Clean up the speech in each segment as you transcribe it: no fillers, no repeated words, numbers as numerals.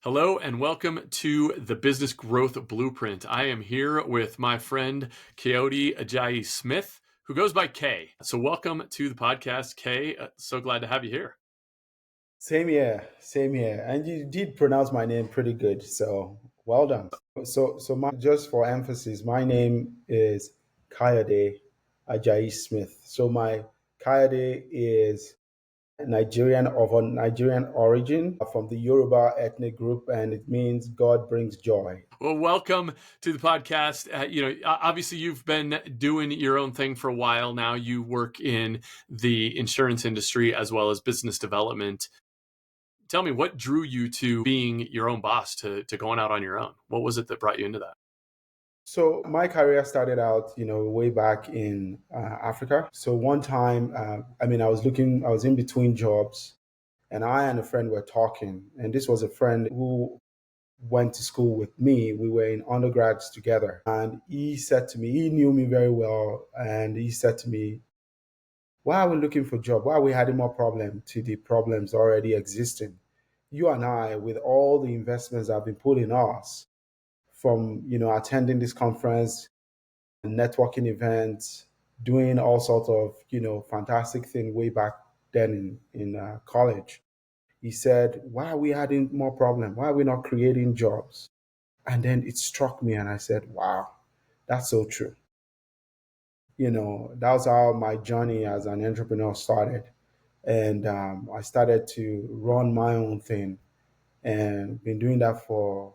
Hello and welcome to the Business Growth Blueprint. I am here with my friend Kayode Ajayi-Smith, who goes by Kay. So welcome to the podcast, Kay. So glad to have you here. Same here, same here. And you did pronounce my name pretty good, so well done. Just for emphasis, my name is Kayode Ajayi-Smith. So my Kayode is Nigerian of a Nigerian origin from the Yoruba ethnic group, and it means God brings joy. Well, welcome to the podcast. Obviously you've been doing your own thing for a while now. You work in the insurance industry as well as business development. Tell me, what drew you to being your own boss, to going out on your own? What was it that brought you into that? So my career started out, way back in Africa. So one time, I was in between jobs, and I and a friend were talking, and this was a friend who went to school with me. We were in undergrads together, and he said to me, he knew me very well, and he said to me, "Why are we looking for a job? Why are we adding more problem to the problems already existing? You and I, with all the investments that have been put in us, from attending this conference, networking events, doing all sorts of fantastic things way back then in college." He said, "Why are we adding more problem? Why are we not creating jobs?" And then it struck me, and I said, "Wow, that's so true." That was how my journey as an entrepreneur started. And I started to run my own thing, and been doing that for,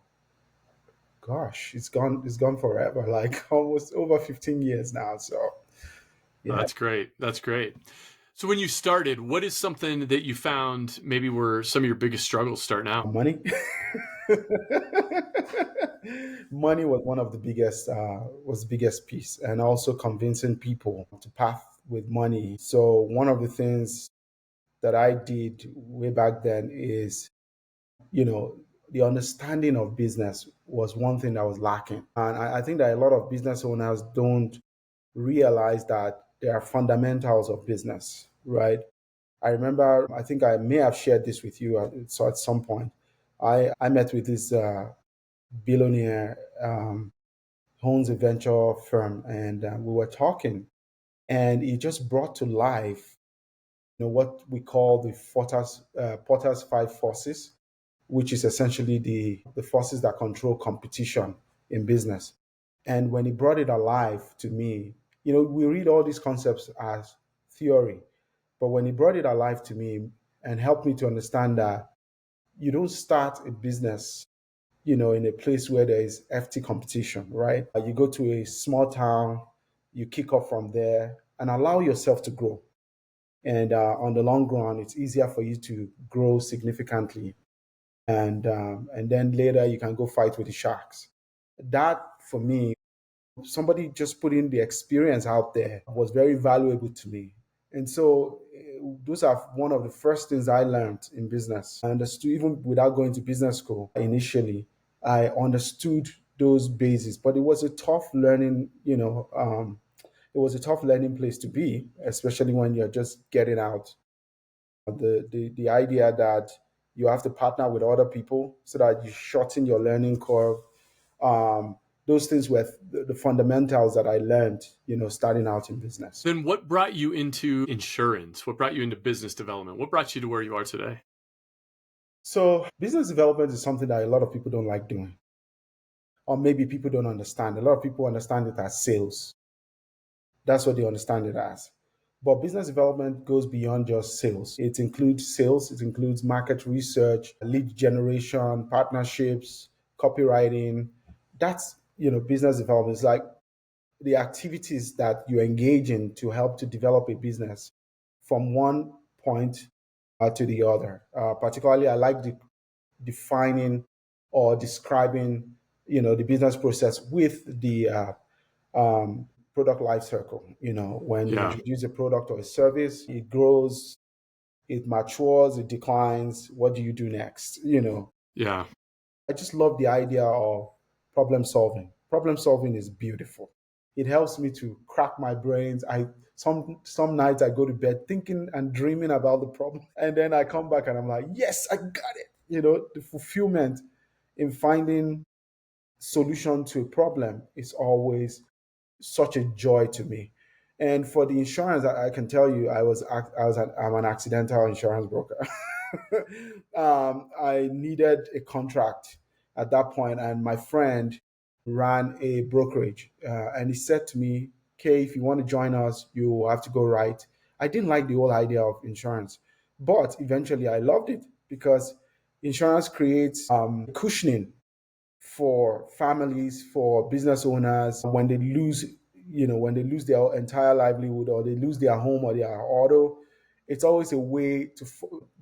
gosh, it's gone forever, like almost over 15 years now. So yeah. That's great. That's great. So when you started, what is something that you found maybe were some of your biggest struggles starting out? Money. Money was one of the biggest piece, and also convincing people to path with money. So one of the things that I did way back then is, you know, the understanding of business was one thing that was lacking. And I think that a lot of business owners don't realize that there are fundamentals of business, right? I remember, I think I may have shared this with you at some point. I met with this billionaire, owns a venture firm, and we were talking, and he just brought to life, what we call the Porter's five forces, which is essentially the forces that control competition in business. And when he brought it alive to me, we read all these concepts as theory, but when he brought it alive to me and helped me to understand that you don't start a business, in a place where there is hefty competition, right? You go to a small town, you kick off from there and allow yourself to grow. And on the long run, it's easier for you to grow significantly. And then later you can go fight with the sharks. That for me, somebody just putting the experience out there was very valuable to me. And so those are one of the first things I learned in business. I understood, even without going to business school initially, I understood those bases, but it was a tough learning, it was a tough learning place to be, especially when you're just getting out. The idea that you have to partner with other people so that you shorten your learning curve. Those things were the fundamentals that I learned, starting out in business. Then what brought you into insurance? What brought you into business development? What brought you to where you are today? So business development is something that a lot of people don't like doing, or maybe people don't understand. A lot of people understand it as sales. That's what they understand it as. But business development goes beyond just sales. It includes sales, it includes market research, lead generation, partnerships, copywriting. That's, business development. It's like the activities that you engage in to help to develop a business from one point to the other. Particularly, I like defining or describing, the business process with the product life circle. When you Yeah. introduce a product or a service, it grows, it matures, it declines. What do you do next? Yeah. I just love the idea of problem solving. Problem solving is beautiful. It helps me to crack my brains. Some nights I go to bed thinking and dreaming about the problem, and then I come back and I'm like, yes, I got it. The fulfillment in finding solution to a problem is always such a joy to me. And for the insurance, I can tell you, I'm an accidental insurance broker. I needed a contract at that point, and my friend ran a brokerage, and he said to me, "Okay, if you want to join us, you have to go right." I didn't like the whole idea of insurance, but eventually I loved it because insurance creates cushioning for families, for business owners when they lose, when they lose their entire livelihood or they lose their home or their auto. It's always a way to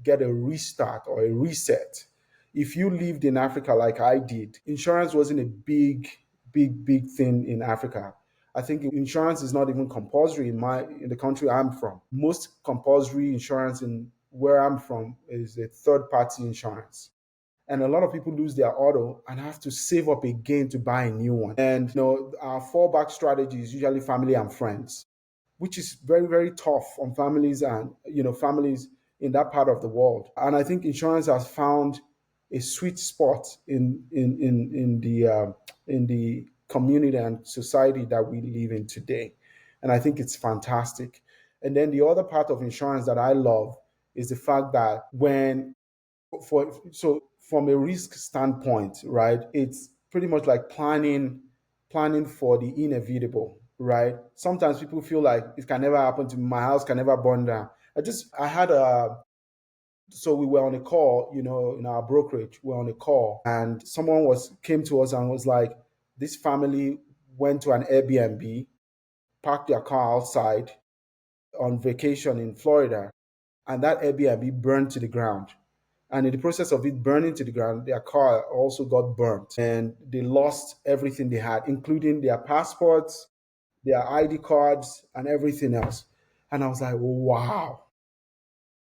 get a restart or a reset. If you lived in Africa like I did, insurance wasn't a big thing in Africa. I think insurance is not even compulsory in the country I'm from. Most compulsory insurance in where I'm from is a third party insurance, and a lot of people lose their auto and have to save up again to buy a new one. And our fallback strategy is usually family and friends, which is very, very tough on families and families in that part of the world. And I think insurance has found a sweet spot in the community and society that we live in today. And I think it's fantastic. And then the other part of insurance that I love is the fact that from a risk standpoint, right, it's pretty much like planning for the inevitable, right? Sometimes people feel like it can never happen to me, my house can never burn down. I had a so we were on a call, in our brokerage, we were on a call, and someone was came to us and was like, this family went to an Airbnb, parked their car outside on vacation in Florida, and that Airbnb burned to the ground. And in the process of it burning to the ground, their car also got burnt. And they lost everything they had, including their passports, their ID cards, and everything else. And I was like, wow.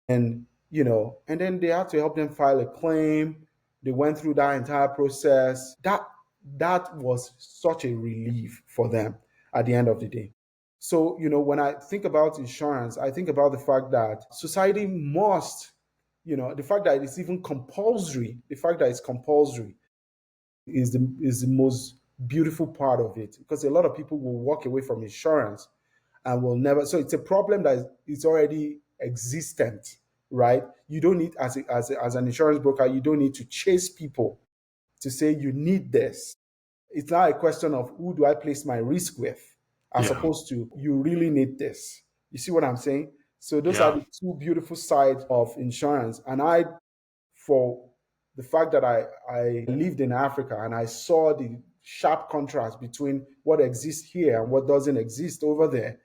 And then they had to help them file a claim. They went through that entire process. That was such a relief for them at the end of the day. So, when I think about insurance, I think about the fact that society must, the fact that it's even compulsory, the fact that it's compulsory is the most beautiful part of it, because a lot of people will walk away from insurance and will never. So it's a problem that is already existent, right? You don't need, as an insurance broker, you don't need to chase people to say you need this. It's not a question of who do I place my risk with, as Yeah. opposed to you really need this. You see what I'm saying? So those are Yeah. the two beautiful sides of insurance. And for the fact that I lived in Africa and I saw the sharp contrast between what exists here and what doesn't exist over there,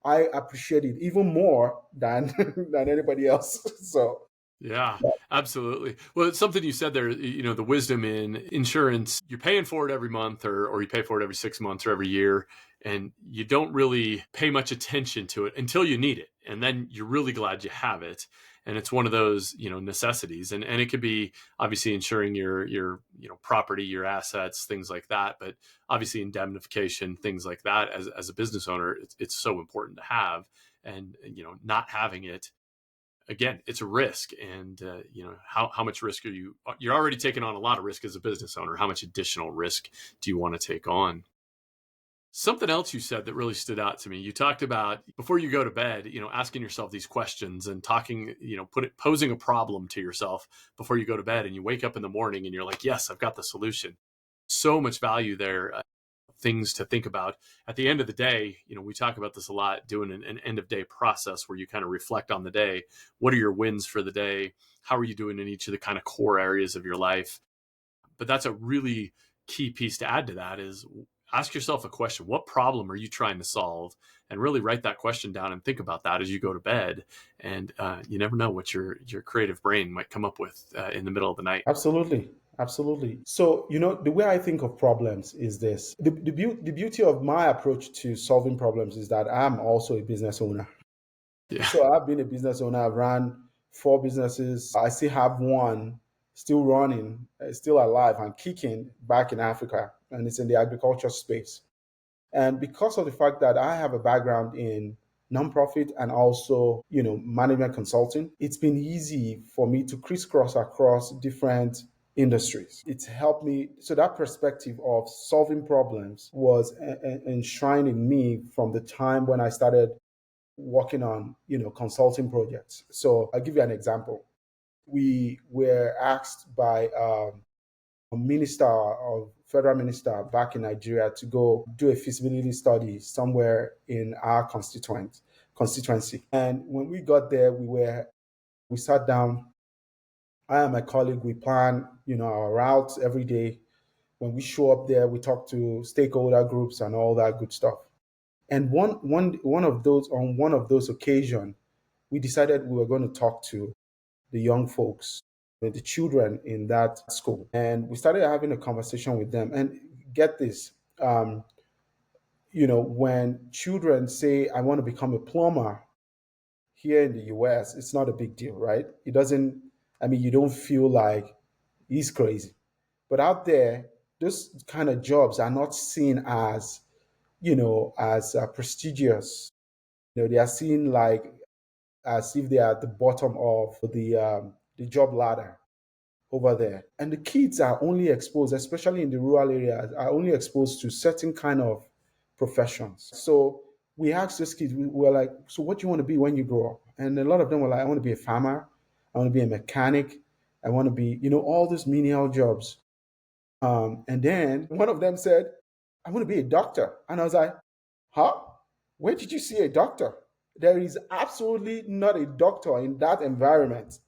I appreciate it even more than than anybody else. So Yeah, absolutely. Well, it's something you said there, the wisdom in insurance, you're paying for it every month or you pay for it every 6 months or every year, and you don't really pay much attention to it until you need it. And then you're really glad you have it. And it's one of those, necessities. And it could be obviously insuring your property, your assets, things like that. But obviously indemnification, things like that as a business owner, it's so important to have. And, not having it, again, it's a risk. And how much risk you're already taking on a lot of risk as a business owner. How much additional risk do you want to take on? Something else you said that really stood out to me, you talked about before you go to bed, asking yourself these questions and talking, posing a problem to yourself before you go to bed, and you wake up in the morning and you're like, yes, I've got the solution. So much value there. Things to think about at the end of the day. We talk about this a lot, doing an end of day process where you kind of reflect on the day. What are your wins for the day? How are you doing in each of the kind of core areas of your life? But that's a really key piece to add to that is ask yourself a question. What problem are you trying to solve? And really write that question down and think about that as you go to bed. And you never know what your creative brain might come up with in the middle of the night. absolutely. Absolutely. So, the way I think of problems is this. The beauty of my approach to solving problems is that I'm also a business owner. Yeah. So I've been a business owner. I've run 4 businesses. I still have one still running, still alive and kicking back in Africa, and it's in the agriculture space. And because of the fact that I have a background in nonprofit and also, management consulting, it's been easy for me to crisscross across different industries. It's helped me. So that perspective of solving problems was enshrined in me from the time when I started working on, consulting projects. So I'll give you an example. We were asked by a minister or federal minister back in Nigeria to go do a feasibility study somewhere in our constituency. And when we got there, we sat down. I and my colleague, we plan, our routes every day. When we show up there, we talk to stakeholder groups and all that good stuff. And on one of those occasions, we decided we were going to talk to the young folks, the children in that school. And we started having a conversation with them. And get this, when children say, I want to become a plumber here in the US, it's not a big deal, right? It doesn't, you don't feel like he's crazy. But out there, those kind of jobs are not seen as, as prestigious. They are seen like as if they are at the bottom of the job ladder over there. And the kids are only exposed, especially in the rural areas, are only exposed to certain kind of professions. So we asked those kids, we were like, so what do you want to be when you grow up? And a lot of them were like, I want to be a farmer, I want to be a mechanic, I want to be, all these menial jobs. And then one of them said, I want to be a doctor. And I was like, huh? Where did you see a doctor? There is absolutely not a doctor in that environment.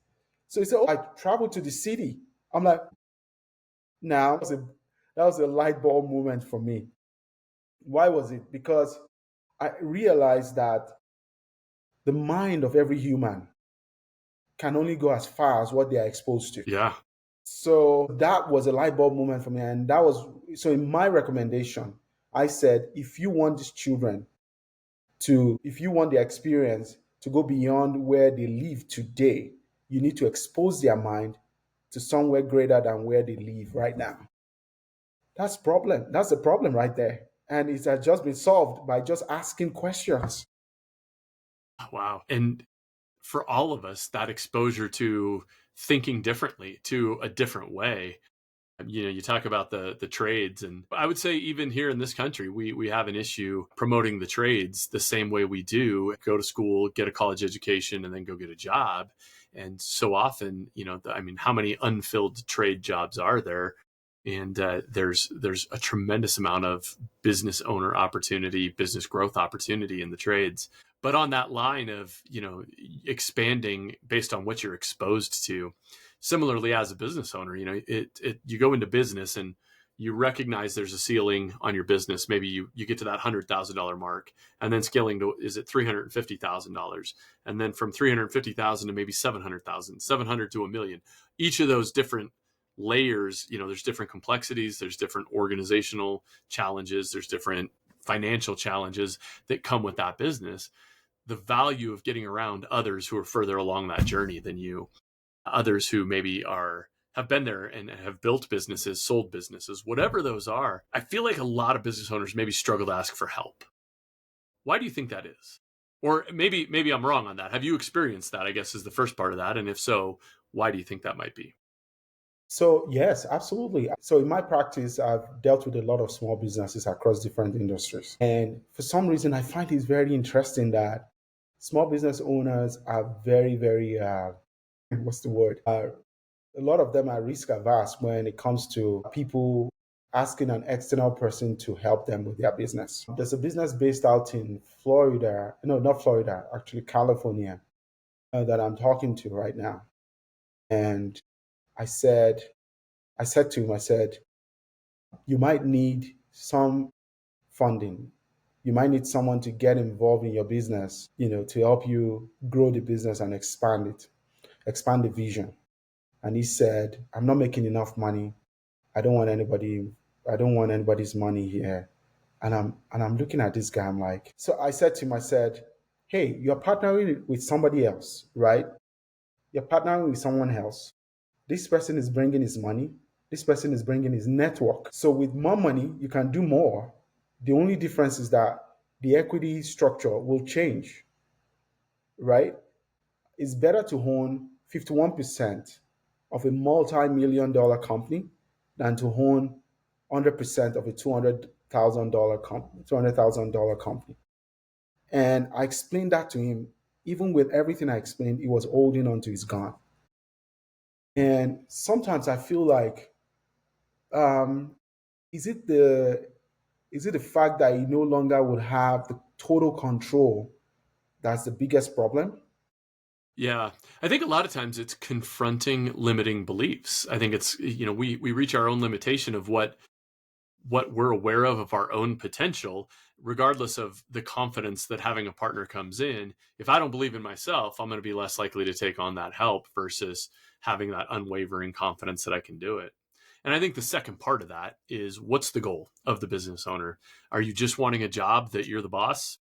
So he said, oh, I traveled to the city. I'm like, now that was a light bulb moment for me. Why was it? Because I realized that the mind of every human can only go as far as what they are exposed to. Yeah. So that was a light bulb moment for me. And that was, so in my recommendation, I said, if you want these children if you want their experience to go beyond where they live today, you need to expose their mind to somewhere greater than where they live right now. That's problem. That's the problem right there. And it has just been solved by just asking questions. Wow. And for all of us, that exposure to thinking differently, to a different way. You talk about the trades, and I would say even here in this country, we have an issue promoting the trades the same way we do go to school, get a college education, and then go get a job. And so often, how many unfilled trade jobs are there? And there's a tremendous amount of business owner opportunity, business growth opportunity in the trades. But on that line of expanding based on what you're exposed to, similarly as a business owner, you go into business and you recognize there's a ceiling on your business. Maybe you get to that $100,000 mark, and then scaling to, is it $350,000, and then from 350,000 to maybe 700,000, 700 to a million. Each of those different layers, there's different complexities, there's different organizational challenges, there's different financial challenges that come with that business. The value of getting around others who are further along that journey than you, others who maybe have been there and have built businesses, sold businesses, whatever those are. I feel like a lot of business owners maybe struggle to ask for help. Why do you think that is? Or maybe I'm wrong on that. Have you experienced that, I guess, is the first part of that? And if so, why do you think that might be? So, yes, absolutely. So, in my practice, I've dealt with a lot of small businesses across different industries. And for some reason, I find it very interesting that small business owners are very, very, what's the word? A lot of them are risk averse when it comes to people asking an external person to help them with their business. There's a business based out in Florida, no, not Florida, actually California, that I'm talking to right now. And I said, to him, I said, you might need some funding. You might need someone to get involved in your business, to help you grow the business and expand the vision. And he said, I'm not making enough money. I don't want anybody's money here. And I'm looking at this guy, I'm like, so I said to him, I said, hey, you're partnering with somebody else, right? You're partnering with someone else. This person is bringing his money. This person is bringing his network. So with more money, you can do more. The only difference is that the equity structure will change, right? It's better to own 51% of a multi-million-dollar company than to own 100% of a $200,000 company. And I explained that to him. Even with everything I explained, he was holding on to his gun. And sometimes I feel like, um, is it the is it the fact that he no longer would have the total control that's the biggest problem? Yeah. I think a lot of times it's confronting limiting beliefs. I think it's, we reach our own limitation of what we're aware of our own potential, regardless of the confidence that having a partner comes in. If I don't believe in myself, I'm going to be less likely to take on that help versus having that unwavering confidence that I can do it. And I think the second part of that is, what's the goal of the business owner? Are you just wanting a job that you're the boss?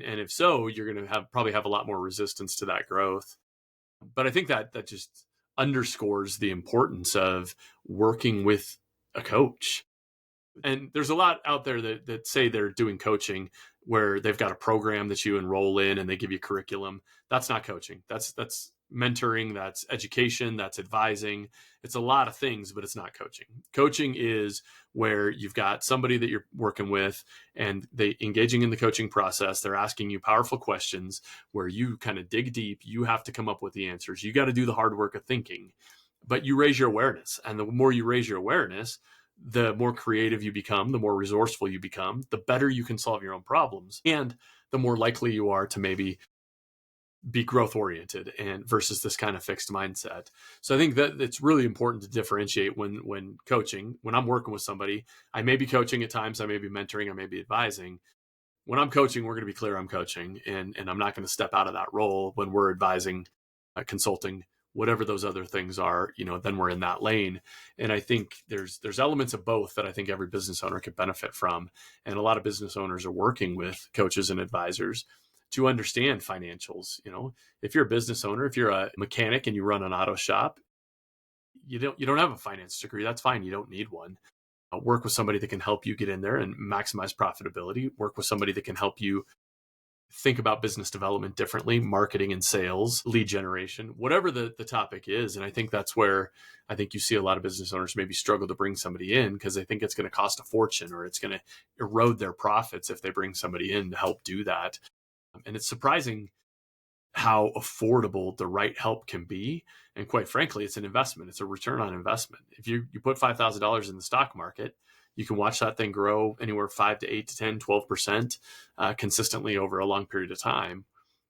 And if so, you're going to probably have a lot more resistance to that growth. But I think that just underscores the importance of working with a coach. And there's a lot out there that say they're doing coaching where they've got a program that you enroll in and they give you curriculum. That's not coaching. That's mentoring, that's education, that's advising. It's a lot of things, but it's not coaching. Coaching is where you've got somebody that you're working with and they engaging in the coaching process. They're asking you powerful questions where you kind of dig deep. You have to come up with the answers. You got to do the hard work of thinking, but you raise your awareness. And the more you raise your awareness, the more creative you become, the more resourceful you become, the better you can solve your own problems, and the more likely you are to maybe be growth oriented and versus this kind of fixed mindset. So I think that it's really important to differentiate when coaching. When I'm working with somebody, I may be coaching at times, I may be mentoring, I may be advising. When I'm coaching, we're going to be clear I'm coaching, and I'm not going to step out of that role. When we're advising, consulting, whatever those other things are, then we're in that lane. And I think there's elements of both that I think every business owner could benefit from. And a lot of business owners are working with coaches and advisors to understand financials. If you're a business owner, if you're a mechanic and you run an auto shop, you don't have a finance degree. That's fine. You don't need one. Work with somebody that can help you get in there and maximize profitability. Work with somebody that can help you think about business development differently, marketing and sales, lead generation, whatever the topic is. And I think that's where I think you see a lot of business owners maybe struggle to bring somebody in because they think it's going to cost a fortune or it's going to erode their profits if they bring somebody in to help do that. And it's surprising how affordable the right help can be. And quite frankly, it's an investment. It's a return on investment. If you put $5,000 in the stock market, you can watch that thing grow anywhere 5 to 8 to 10, 12% consistently over a long period of time.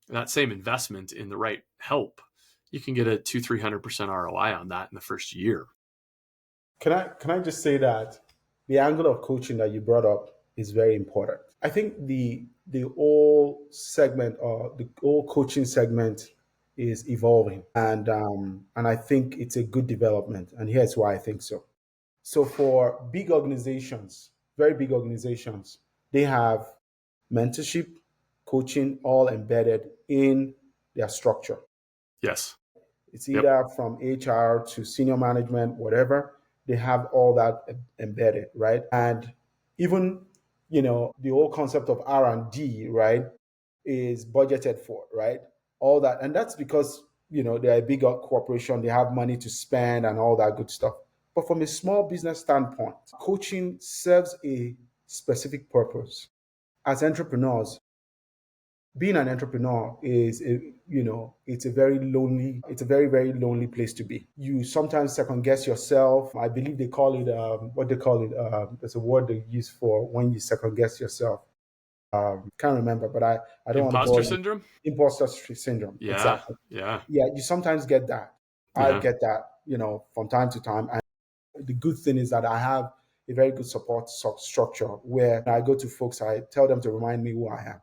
That same investment in the right help, you can get a 200-300% ROI on that in the first year. Can I just say that the angle of coaching that you brought up is very important. I think the whole segment or the whole coaching segment is evolving, and I think it's a good development. And here's why I think so. So for big organizations, very big organizations, they have mentorship, coaching all embedded in their structure. Yes. It's Yep. either from HR to senior management, whatever. They have all that embedded, right? And even, the whole concept of R&D, right, is budgeted for, right? All that. And that's because, they're a big corporation, they have money to spend and all that good stuff. But from a small business standpoint, coaching serves a specific purpose. As entrepreneurs, being an entrepreneur is it's a very, very lonely place to be. You sometimes second guess yourself. I believe they call it what they call it, there's a word they use for when you second guess yourself. Can't remember, but I don't want to Imposter bore you. syndrome. Imposter syndrome, Yeah. exactly. Yeah. Yeah, you sometimes get that. I Yeah. get that, from time to time. And the good thing is that I have a very good support structure where I go to folks, I tell them to remind me who I am.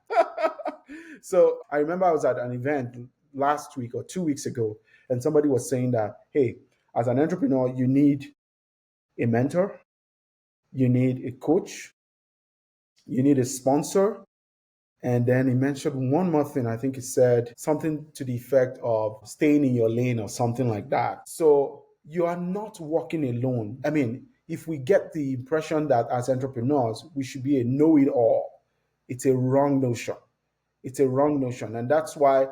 So I remember I was at an event last week or 2 weeks ago, and somebody was saying that, hey, as an entrepreneur, you need a mentor, you need a coach, you need a sponsor. And then he mentioned one more thing. I think he said something to the effect of staying in your lane or something like that. So you are not walking alone. I mean, if we get the impression that as entrepreneurs, we should be a know it all, it's a wrong notion. It's a wrong notion. And that's why,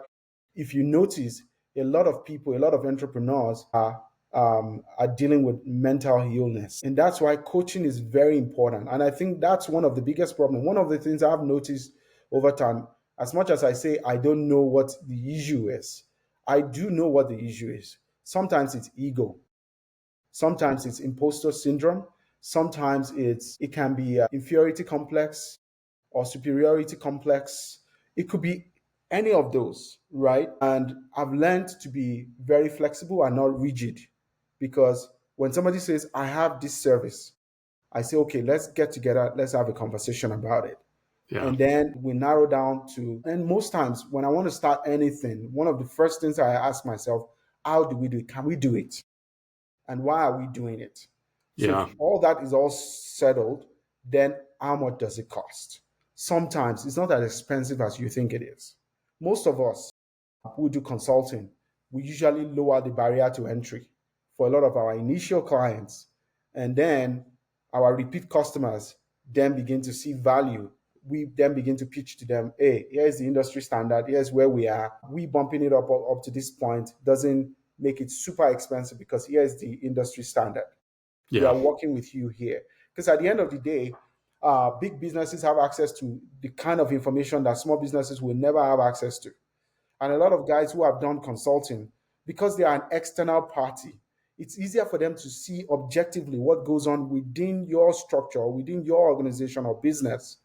if you notice, a lot of people, a lot of entrepreneurs are are dealing with mental illness. And that's why coaching is very important. And I think that's one of the biggest problems. One of the things I've noticed over time, as much as I say I don't know what the issue is, I do know what the issue is. Sometimes it's ego. Sometimes it's imposter syndrome. Sometimes it can be inferiority complex or superiority complex. It could be any of those, right? And I've learned to be very flexible and not rigid, because when somebody says, I have this service, I say, okay, let's get together, let's have a conversation about it. Yeah. And then we narrow down to, and most times when I want to start anything, one of the first things I ask myself, how do we do it? Can we do it? And why are we doing it? So if Yeah. all that is all settled, then how much does it cost? Sometimes it's not as expensive as you think it is. Most of us who do consulting, we usually lower the barrier to entry for a lot of our initial clients. And then our repeat customers then begin to see value. We then begin to pitch to them, hey, here's the industry standard, here's where we are. We bumping it up to this point doesn't make it super expensive, because here's the industry standard. We Yeah. are working with you here. Because at the end of the day, big businesses have access to the kind of information that small businesses will never have access to. And a lot of guys who have done consulting, because they are an external party, it's easier for them to see objectively what goes on within your structure, within your organization or business.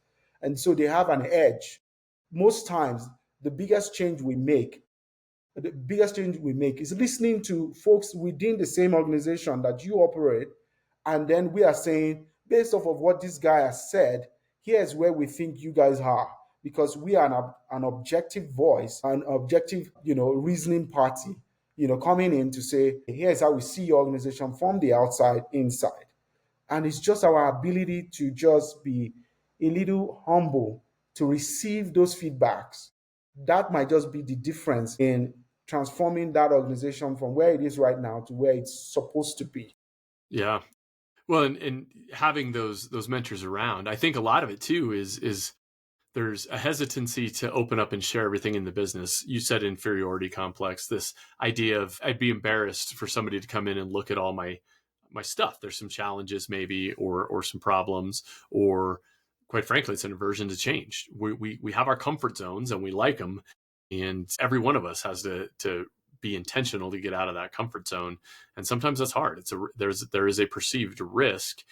And so they have an edge. Most times, the biggest change we make is listening to folks within the same organization that you operate. And then we are saying, based off of what this guy has said, here's where we think you guys are. Because we are an objective voice, an objective, reasoning party, coming in to say, here's how we see your organization from the outside inside. And it's just our ability to just be a little humble to receive those feedbacks. That might just be the difference in transforming that organization from where it is right now to where it's supposed to be. Yeah. Well, and having those mentors around, I think a lot of it too is there's a hesitancy to open up and share everything in the business. You said inferiority complex, this idea of I'd be embarrassed for somebody to come in and look at all my stuff. There's some challenges maybe, or some problems, or quite frankly, it's an aversion to change. We have our comfort zones and we like them, and every one of us has to be intentional to get out of that comfort zone. And sometimes that's hard. There is a perceived risk,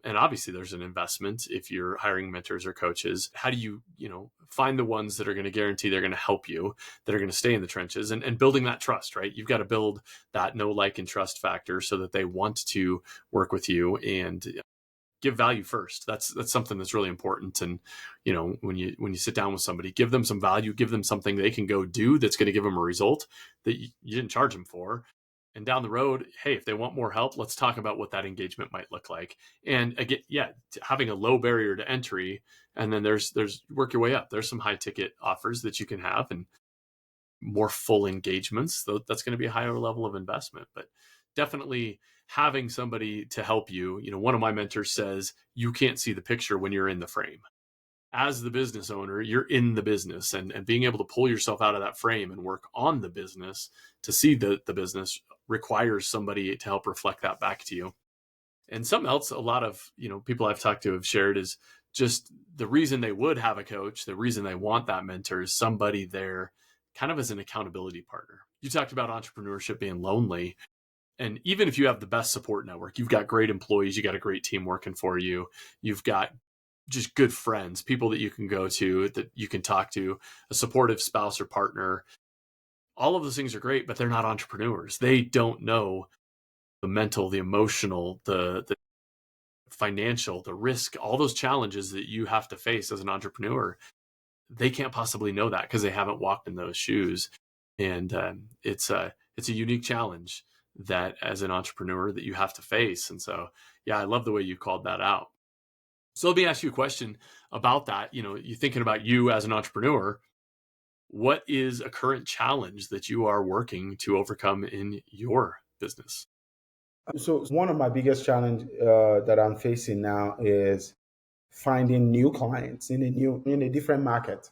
and obviously there's an investment if you're hiring mentors or coaches. How do you find the ones that are going to guarantee they're going to help you, that are going to stay in the trenches, and building that trust, right? You've got to build that know, like, and trust factor so that they want to work with you and give value first. That's something that's really important. And when you sit down with somebody, give them some value, give them something they can go do that's going to give them a result that you didn't charge them for. And down the road, hey, if they want more help, let's talk about what that engagement might look like. And again, having a low barrier to entry, and then there's work your way up. There's some high ticket offers that you can have, and more full engagements. That's going to be a higher level of investment, but definitely having somebody to help you. One of my mentors says, you can't see the picture when you're in the frame. As the business owner, you're in the business, and being able to pull yourself out of that frame and work on the business to see the business requires somebody to help reflect that back to you. And something else a lot of people I've talked to have shared is just the reason they would have a coach, the reason they want that mentor is somebody there kind of as an accountability partner. You talked about entrepreneurship being lonely. And even if you have the best support network, you've got great employees, you got a great team working for you, you've got just good friends, people that you can go to, that you can talk to, a supportive spouse or partner. All of those things are great, but they're not entrepreneurs. They don't know the mental, the emotional, the financial, the risk, all those challenges that you have to face as an entrepreneur. They can't possibly know that because they haven't walked in those shoes. And it's a unique challenge that as an entrepreneur that you have to face. And so, yeah, I love the way you called that out. So let me ask you a question about that. You're thinking about you as an entrepreneur. What is a current challenge that you are working to overcome in your business? So one of my biggest challenge that I'm facing now is finding new clients in a different market.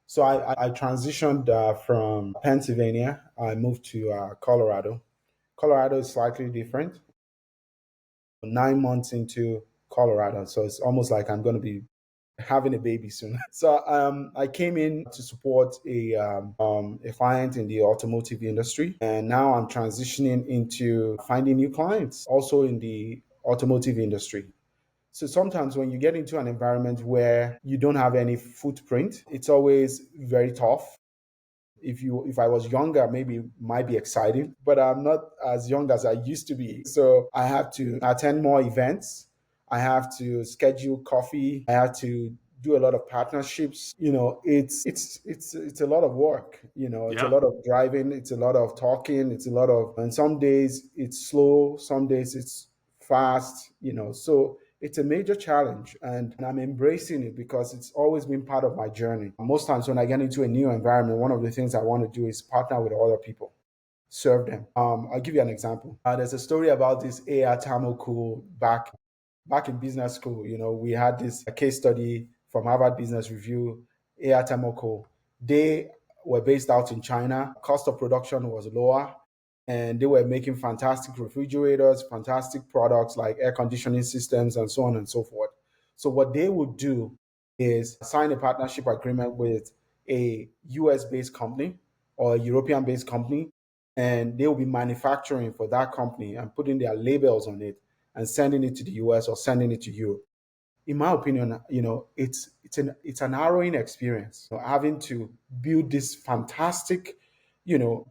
So I transitioned from Pennsylvania. I moved to Colorado, Colorado is slightly different. 9 months into Colorado, so it's almost like I'm going to be having a baby soon. So I came in to support a client in the automotive industry, and now I'm transitioning into finding new clients also in the automotive industry. So sometimes when you get into an environment where you don't have any footprint, it's always very tough. If I was younger, maybe it might be exciting, but I'm not as young as I used to be. So I have to attend more events. I have to schedule coffee. I have to do a lot of partnerships. It's a lot of work. It's a Yeah. lot of driving. It's a lot of talking. It's a lot of, and some days it's slow. Some days it's fast. So it's a major challenge, and I'm embracing it because it's always been part of my journey. Most times when I get into a new environment, one of the things I want to do is partner with other people, serve them. I'll give you an example. There's a story about this AI Tamoku back in business school. We had this case study from Harvard Business Review. AI Tamoku, they were based out in China. Cost of production was lower, and they were making fantastic refrigerators, fantastic products like air conditioning systems, and so on and so forth. So what they would do is sign a partnership agreement with a US based company or a European based company, and they will be manufacturing for that company and putting their labels on it and sending it to the US or sending it to Europe. In my opinion, it's an harrowing experience, having to build this fantastic,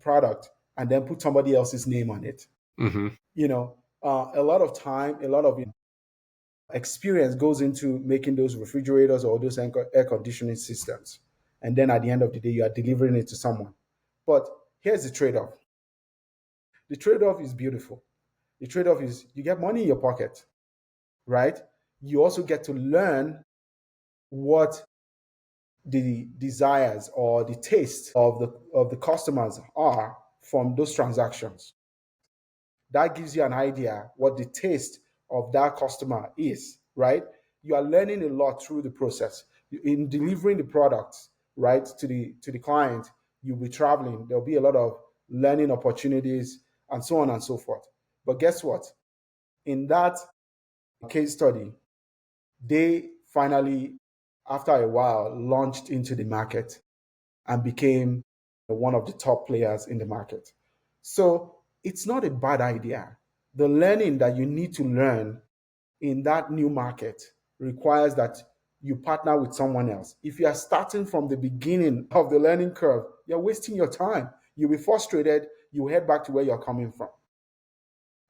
product and then put somebody else's name on it. Hmm. A lot of time, a lot of experience goes into making those refrigerators or those air conditioning systems, and then at the end of the day, you are delivering it to someone. But here's the trade-off. The trade-off is beautiful. The trade-off is you get money in your pocket, right? You also get to learn what the desires or the taste of the customers are from those transactions. That gives you an idea what the taste of that customer is, right? You are learning a lot through the process. In delivering the products, right, to the client, you'll be traveling. There'll be a lot of learning opportunities and so on and so forth. But guess what? In that case study, they finally, after a while, launched into the market and became one of the top players in the market. So it's not a bad idea. The learning that you need to learn in that new market requires that you partner with someone else. If you are starting from the beginning of the learning curve, you're wasting your time. You'll be frustrated. You head back to where you're coming from.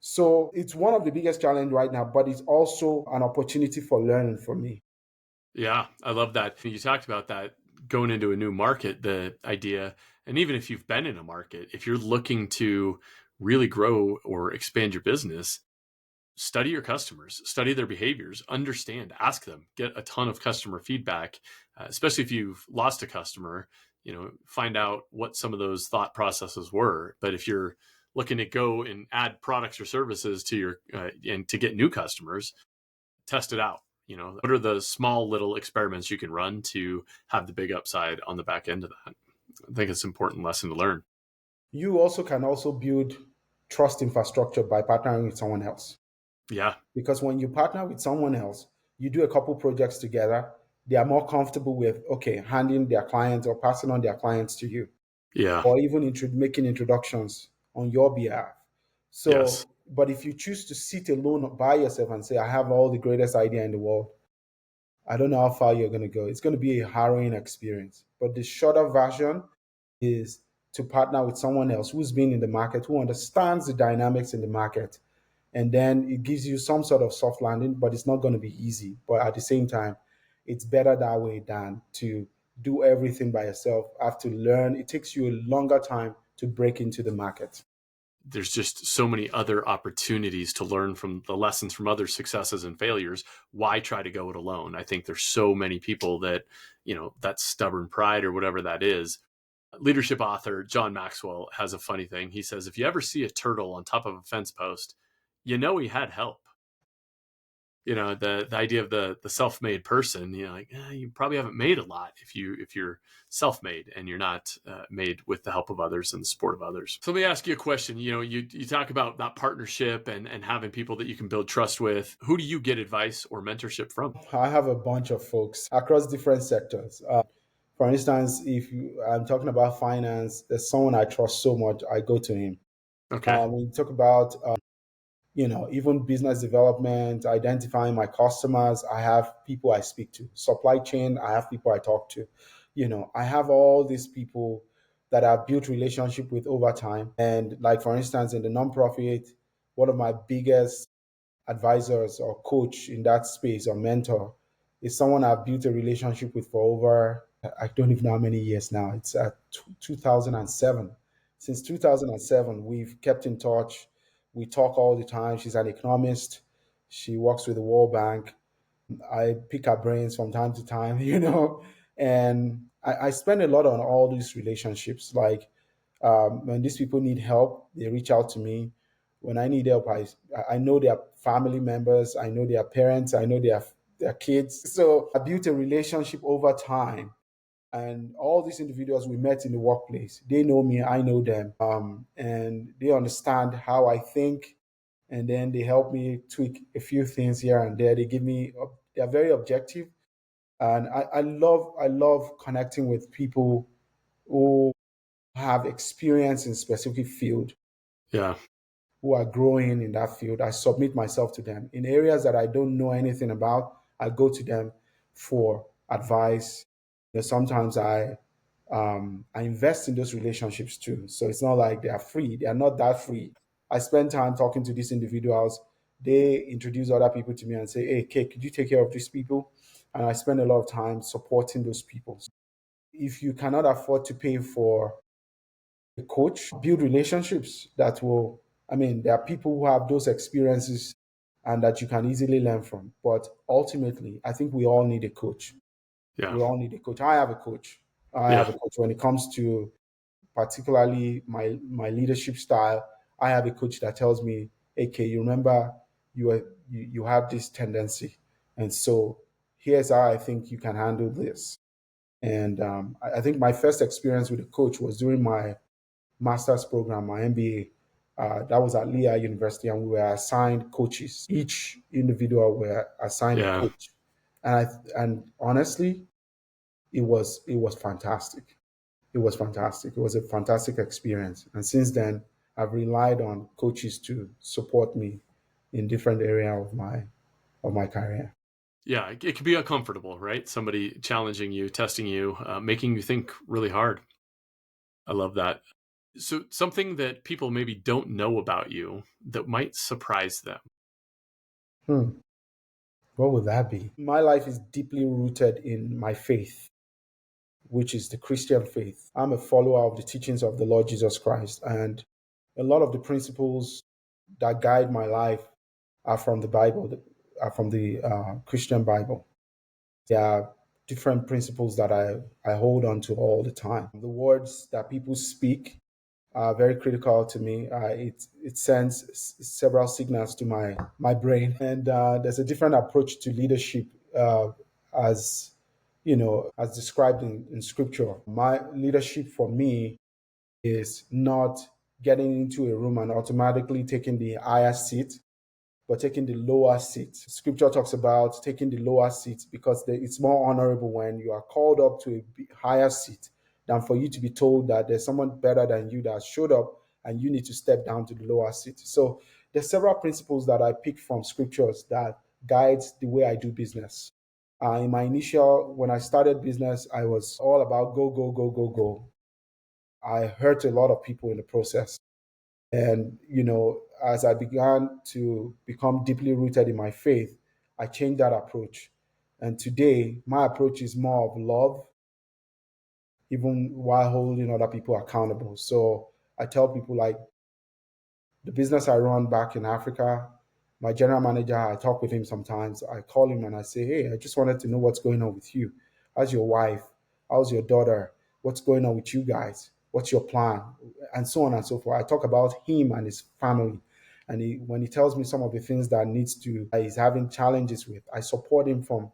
So it's one of the biggest challenges right now, but it's also an opportunity for learning for me. Yeah, I love that. You talked about that going into a new market, the idea, and even if you've been in a market, if you're looking to really grow or expand your business, study your customers, study their behaviors, understand, ask them, get a ton of customer feedback, especially if you've lost a customer, find out what some of those thought processes were. But if you're looking to go and add products or services to your and to get new customers, test it out. What are the small little experiments you can run to have the big upside on the back end of that? I think it's an important lesson to learn. You also can also build trust infrastructure by partnering with someone else. Yeah. Because when you partner with someone else, you do a couple projects together, they are more comfortable with, okay, handing their clients or passing on their clients to you, Yeah. or even making introductions on your behalf. Yes. So, but if you choose to sit alone by yourself and say, I have all the greatest idea in the world, I don't know how far you're going to go. It's going to be a harrowing experience. But the shorter version is to partner with someone else who's been in the market, who understands the dynamics in the market. And then it gives you some sort of soft landing, but it's not going to be easy. But at the same time, it's better that way than to do everything by yourself. Have to learn. It takes you a longer time to break into the market. There's just so many other opportunities to learn from the lessons from other successes and failures. Why try to go it alone? I think there's so many people that, that stubborn pride or whatever that is. Leadership author John Maxwell has a funny thing. He says, if you ever see a turtle on top of a fence post, he had help. The idea of the self-made person, like you probably haven't made a lot if you're self-made and you're not made with the help of others and the support of others. So let me ask you a question. You talk about that partnership and having people that you can build trust with. Who do you get advice or mentorship from? I have a bunch of folks across different sectors. For instance, if I'm talking about finance, there's someone I trust so much, I go to him. Okay. When you talk about even business development, identifying my customers, I have people I speak to. Supply chain, I have people I talk to. I have all these people that I've built relationship with over time. And like for instance, in the nonprofit, one of my biggest advisors or coach in that space or mentor is someone I've built a relationship with for over, I don't even know how many years now. It's 2007. Since 2007, we've kept in touch. We talk all the time. She's an economist. She works with the World Bank. I pick her brains from time to time, and I spend a lot on all these relationships. Like when these people need help, they reach out to me. When I need help, I know their family members, I know their parents, I know their kids. So I built a relationship over time. And all these individuals we met in the workplace, they know me, I know them, and they understand how I think, and then they help me tweak a few things here and there. They give me, they're very objective, and I love connecting with people who have experience in specific field, Yeah. who are growing in that field. I submit myself to them. In areas that I don't know anything about, I go to them for advice. Sometimes I invest in those relationships too. So it's not like they are free. They are not that free. I spend time talking to these individuals. They introduce other people to me and say, "Hey, Kate, could you take care of these people?" And I spend a lot of time supporting those people. If you cannot afford to pay for a coach, build relationships that will, I mean, there are people who have those experiences and that you can easily learn from. But ultimately, I think we all need a coach. Yeah. We all need a coach. I have a coach. I Yeah. have a coach when it comes to particularly my leadership style. I have a coach that tells me, "AK, you remember you have this tendency, and so here's how I think you can handle this." And I think my first experience with a coach was during my master's program, my MBA. That was at Lehigh University, and we were assigned coaches. Each individual were assigned a Yeah. coach, and honestly, it was fantastic. It was fantastic. It was a fantastic experience, and since then, I've relied on coaches to support me in different area of my career. Yeah. It can be uncomfortable, right? Somebody challenging you, testing you, making you think really hard. I love that. So something that people maybe don't know about you that might surprise them. Hmm. What would that be? My life is deeply rooted in my faith, which is the Christian faith. I'm a follower of the teachings of the Lord Jesus Christ, and a lot of the principles that guide my life are from the Bible, are from the Christian Bible. There are different principles that I hold on to all the time. The words that people speak are very critical to me. It sends several signals to my brain, and there's a different approach to leadership, as as described in Scripture. My leadership for me is not getting into a room and automatically taking the higher seat, but taking the lower seat. Scripture talks about taking the lower seat because it's more honorable when you are called up to a higher seat than for you to be told that there's someone better than you that showed up and you need to step down to the lower seat. So there's several principles that I picked from scriptures that guides the way I do business. In my initial, when I started business, I was all about go, go, go, go, go. I hurt a lot of people in the process. And, as I began to become deeply rooted in my faith, I changed that approach. And today, my approach is more of love, even while holding other people accountable. So I tell people, like, the business I run back in Africa, my general manager, I talk with him sometimes. I call him and I say, "Hey, I just wanted to know what's going on with you. How's your wife? How's your daughter? What's going on with you guys? What's your plan?" And so on and so forth. I talk about him and his family. And when he tells me some of the things that he's having challenges with, I support him from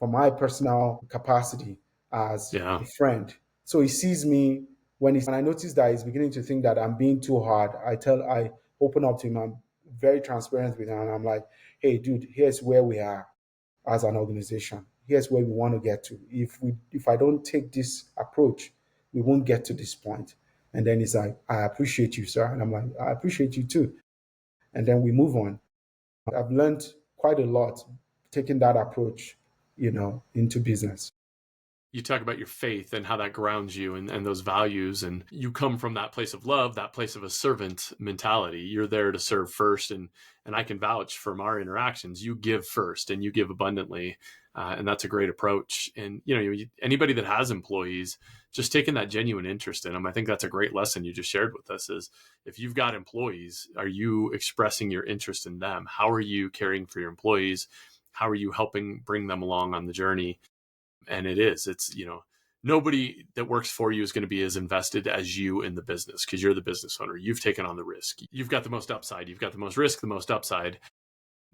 my personal capacity as Yeah. a friend. So he sees me when I notice that he's beginning to think that I'm being too hard. I open up to him. I'm very transparent with him, and I'm like, "Hey, dude, here's where we are as an organization. Here's where we want to get to. If I don't take this approach, we won't get to this point." And then he's like, "I appreciate you, sir," and I'm like, "I appreciate you too." And then we move on. I've learned quite a lot taking that approach, into business. You talk about your faith and how that grounds you and those values, and you come from that place of love, that place of a servant mentality. You're there to serve first, and I can vouch from our interactions. You give first and you give abundantly, and that's a great approach. And anybody that has employees, just taking that genuine interest in them, I think that's a great lesson you just shared with us. Is if you've got employees, are you expressing your interest in them? How are you caring for your employees? How are you helping bring them along on the journey? And it's nobody that works for you is going to be as invested as you in the business, because you're the business owner. You've taken on the risk. You've got the most upside. You've got the most risk, the most upside.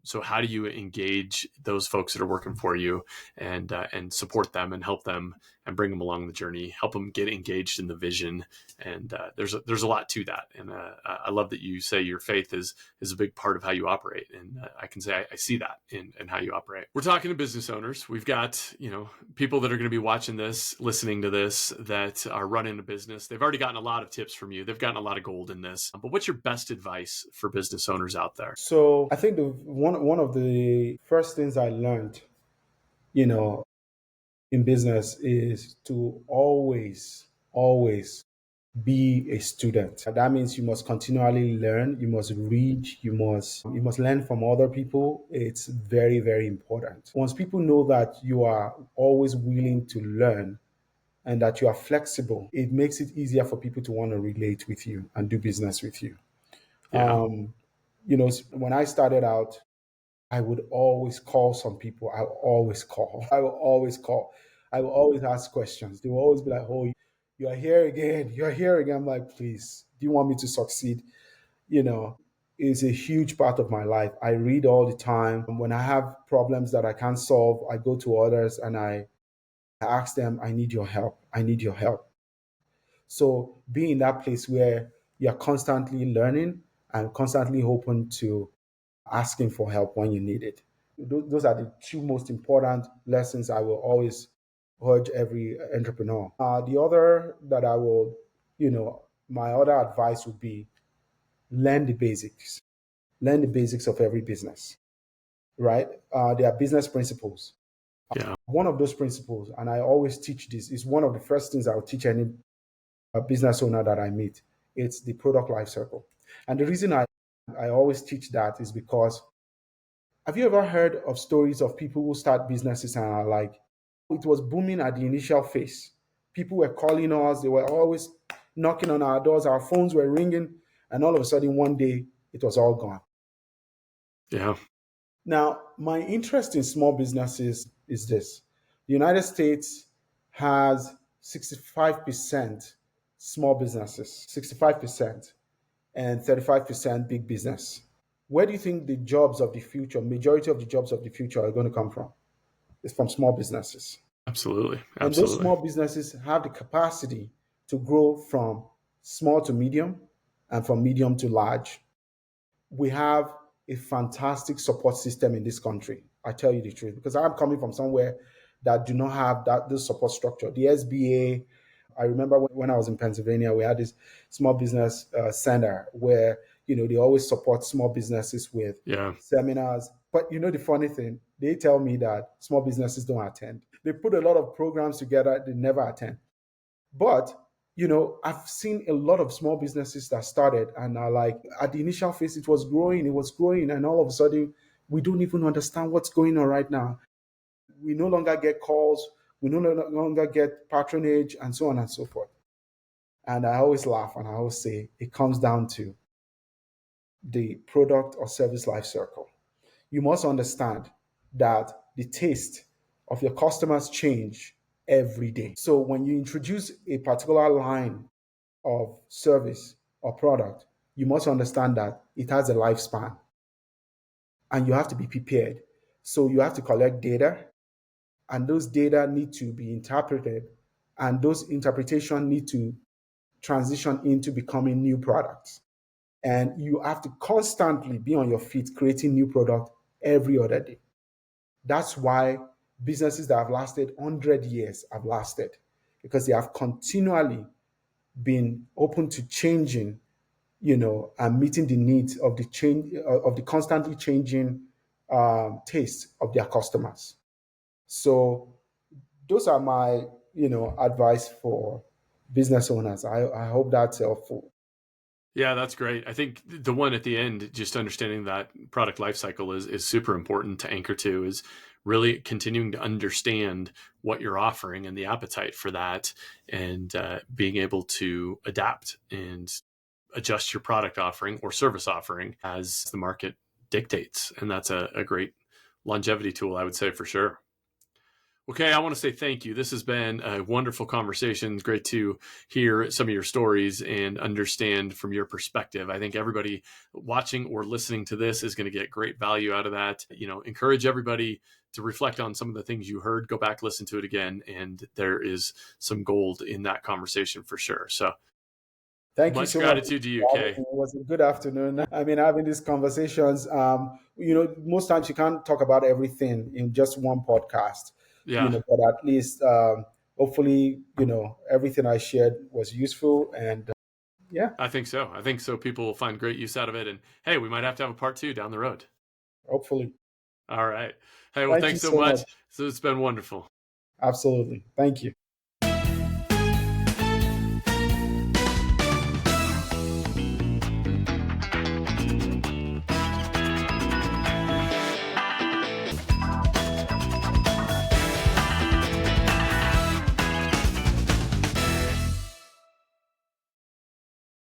So how do you engage those folks that are working for you, and support them and help them and bring them along the journey, help them get engaged in the vision? And there's a lot to that. And I love that you say your faith is a big part of how you operate. And I can say I see that in how you operate. We're talking to business owners. We've got people that are going to be watching this, listening to this, that are running a business. They've already gotten a lot of tips from you. They've gotten a lot of gold in this. But what's your best advice for business owners out there? So I think one of the first things I learned, you know, in business is to always be a student. That means you must continually learn, you must read, you must learn from other people. It's very, very important. Once people know that you are always willing to learn and that you are flexible, it makes it easier for people to want to relate with you and do business with you. Yeah. When I started out, I would always call some people. I will always call. I will always call. I will always ask questions. They will always be like, "Oh, you are here again. You're here again." I'm like, "Please, do you want me to succeed?" You know, it's a huge part of my life. I read all the time. When I have problems that I can't solve, I go to others and I ask them, "I need your help. I need your help." So being in that place where you're constantly learning and constantly open to asking for help when you need it. Those are the two most important lessons I will always urge every entrepreneur. The other that my other advice would be learn the basics. Learn the basics of every business, right? There are business principles. Yeah. One of those principles, and I always teach this, is one of the first things I will teach any business owner that I meet. It's the product life cycle. And the reason I always teach that is because have you ever heard of stories of people who start businesses and are like, it was booming at the initial phase. People were calling us, they were always knocking on our doors, our phones were ringing, and all of a sudden one day it was all gone. Yeah. Now, my interest in small businesses is this. The United States has 65% small businesses, 65%, and 35% big business. Where do you think the jobs of the future, majority of the jobs of the future are going to come from? It's from small businesses. Absolutely. And those Absolutely. small businesses have the capacity to grow from small to medium and from medium to large. We have a fantastic support system in this country. I tell you the truth, because I'm coming from somewhere that do not have this support structure. The SBA, I remember when I was in Pennsylvania, we had this small business center where they always support small businesses with Yeah. seminars. But the funny thing, they tell me that small businesses don't attend. They put a lot of programs together, they never attend. But I've seen a lot of small businesses that started and are like at the initial phase, it was growing, and all of a sudden we don't even understand what's going on right now. We no longer get calls, we no longer get patronage, and so on and so forth. And I always laugh and I always say it comes down to the product or service life cycle. You must understand that the taste of your customers change every day. So when you introduce a particular line of service or product, you must understand that it has a lifespan and you have to be prepared. So you have to collect data, and those data need to be interpreted, and those interpretation need to transition into becoming new products. And you have to constantly be on your feet creating new product every other day. That's why businesses that have lasted 100 years have lasted, because they have continually been open to changing, and meeting the needs of the change of the constantly changing taste of their customers. So those are my, advice for business owners. I hope that's helpful. Yeah, that's great. I think the one at the end, just understanding that product life cycle is super important to anchor to, is really continuing to understand what you're offering and the appetite for that, and being able to adapt and adjust your product offering or service offering as the market dictates. And that's a great longevity tool, I would say, for sure. Okay, I want to say thank you. This has been a wonderful conversation. It's great to hear some of your stories and understand from your perspective. I think everybody watching or listening to this is going to get great value out of that. Encourage everybody to reflect on some of the things you heard, go back, listen to it again, and there is some gold in that conversation for sure. So Thank you much so much gratitude to you, for having Kay. me. It was a good afternoon. I mean, having these conversations, most times you can't talk about everything in just one podcast, Yeah, but at least, hopefully, everything I shared was useful. And yeah, I think so. I think so. People will find great use out of it. And hey, we might have to have a part two down the road. hopefully. All right. Hey, well, Thank you thanks so so much. much. So it's been wonderful. Absolutely. Thank you.